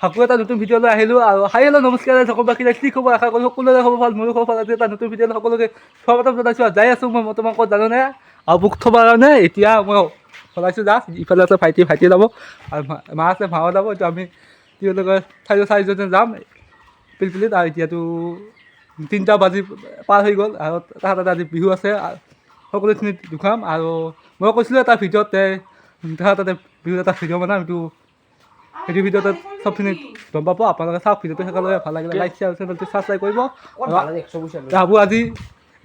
আকৌ এটা নতুন ভিডিঅ'লৈ আহিলোঁ আৰু হেল্ল' নমস্কাৰ সকলো বাকী কি খবৰ আশা কৰোঁ সকলোৰে খবৰ ভাল মোৰো খবৰ ভাল আজি এটা নতুন ভিডিঅ'লৈ সকলোকে স্বাগতম জনাইছোঁ যাই আছোঁ মই বৰ্তমান ক'ত জানোনে আৰু মোক থ'বৰ কাৰণে এতিয়া মই চলাইছোঁ জাষ্ট ইফালে আছে ভাইটি যাব আৰু মা আছে ভাও যাব এইটো আমি তেওঁলোকে চাৰিজনে যাম পিলপিলিত আৰু এতিয়াতো 3টা বাজি পাৰ হৈ গ'ল আৰু তাহাঁতে আজি বিহু আছে সকলোখিনি দেখুৱাম আৰু মই কৈছিলোঁ এটা ভিডিঅ'ত তাহাঁতে বিহু এটা ভিডিঅ' বনাম সেইটো ভিডিঅ'ত চবখিনি গম পাব আপোনালোকে চাওক ভিডিঅ'টো সকলোৰে ভাল লাগিলে লাইক শ্বেয়াৰ চেনেলটো ছাবস্ক্ৰাইব কৰিব আবু আজি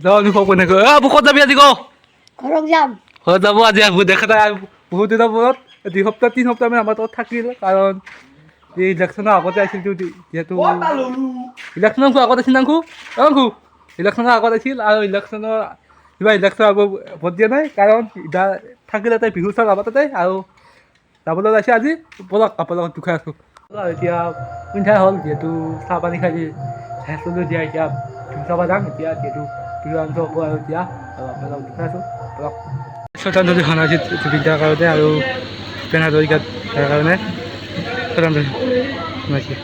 যাওঁ অনুভৱ কেনেকৈ আবু ক'ত যাবি আজি ঘৰত যাব আজি আবু দেখা নাই বহুত দিনৰ মূৰত 2 সপ্তাহ 3 সপ্তাহমান আমাৰ তাত থাকিল কাৰণ এই ইলেকশ্যনৰ আগতে আছিল যিহেতু ইলেকশ্যনৰ আগত আছিল নাংখু ইলেকশ্যনৰ আগত আছিল আৰু ইলেকশ্যনৰ আগত ভোট দিয়া নাই কাৰণ এতিয়া থাকিলে তাই বিহু চাওক আমাৰ তাতে আৰু যাবলৈ ওলাইছে আজি বলক আপোনালোকক দুখাই আছোঁ আৰু এতিয়া সন্ধ্যা হ'ল যিহেতু চাহ পানী খাই হেচলো দিয়া এতিয়া বিহু চাব যাম এতিয়া যিহেতু বিহু আৰম্ভ হ'ব আৰু এতিয়া আৰু আপোনালোকক দুখাই আছোঁ বলক শ্ৰদ্ধাঞ্জলি সনাজিত জুবিনদাৰ কাৰণে আৰু ভূপেন হাজৰিকাৰ কাৰণে শ্ৰদ্ধাঞ্জলি জনাইছে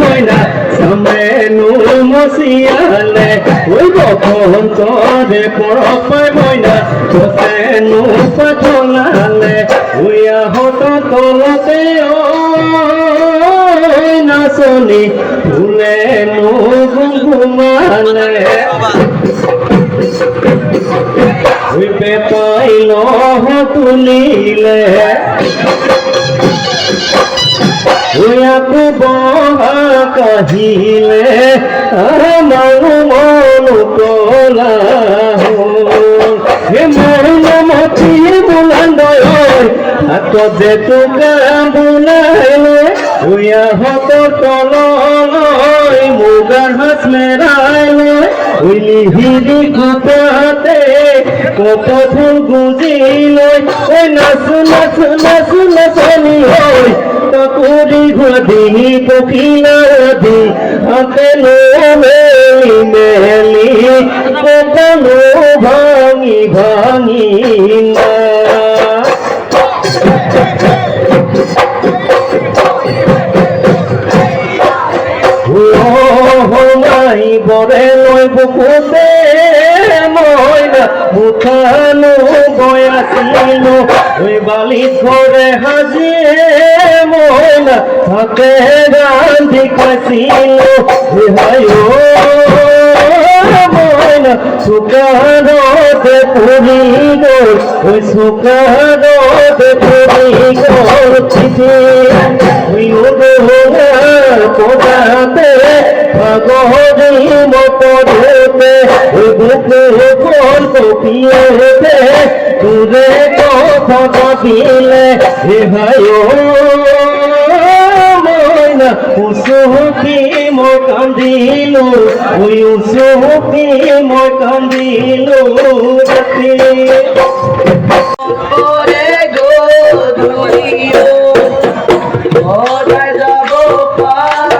মইনা সামেনু মসিয়ালে ওই বসন্তরে পরপাই মইনা বসেনু পাঠলালে উইয়া হত তলতে নাচনি ফুলেনু ঘুমালে ওই বেপাইল তুলিলে ওয়াকু বহা কাহিলে মানু মনু কলা হে মরণ মতি বুলান্দয় হাত যে তোকা বুলাইলে ওয়া হত তলয় মুগার হাস মেরাইলে উইলি হিরি কুপাতে কত ফুল গুজিলে ওই নাচু নাচু নাচু নাচনি হয় তকুরি ঘদি পখিলাদি হাতে মেলি মেলি কপালো ভাঙি ভাঙি না নাই বরে লই বুকুতে ময়না মুথানো বয়াছিল ওই বালিত ঘরে হাজিয়ে ময়না হাতে গান্ধি খাইছিল ময়না সুকারতে পুরি গল ওই সুকারতে পুরি গল চিঠি ওই কোদাতে ভাগরি মতরেতে বুকে কোন কপিয়েতে তুরে কথা দিলে হে ভাইও ময়না উসুকি মই কান্দিলো ওই উসুকি মই কান্দিলো রাতে ওরে গো দুলিও ওরে যাব পার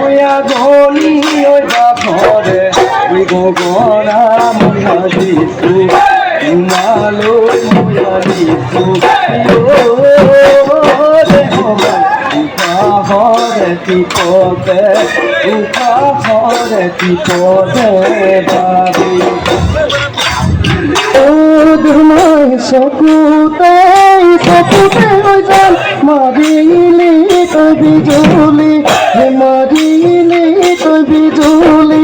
Oya goni oya bafore ওই গগনা ময়া দিছো তোমালৈ ময়া দিছো উশাহৰে টিপতে ভাবি মই চকুতে হৈ যাম মাৰিলি তই বিজুলি মাৰিলি তই বিজুলি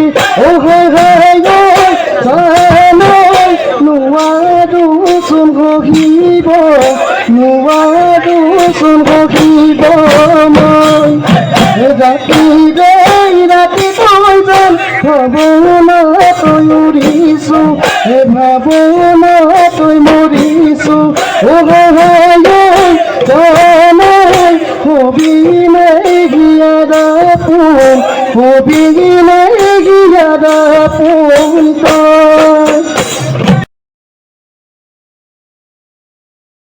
নোৱাৰোচোন ঘঁহিব মই ৰাতি তই যাম ভাৱনা তই উৰিছো ভাৱনা তই মৰিছো হবি নাই গিয়াৰা পোন তই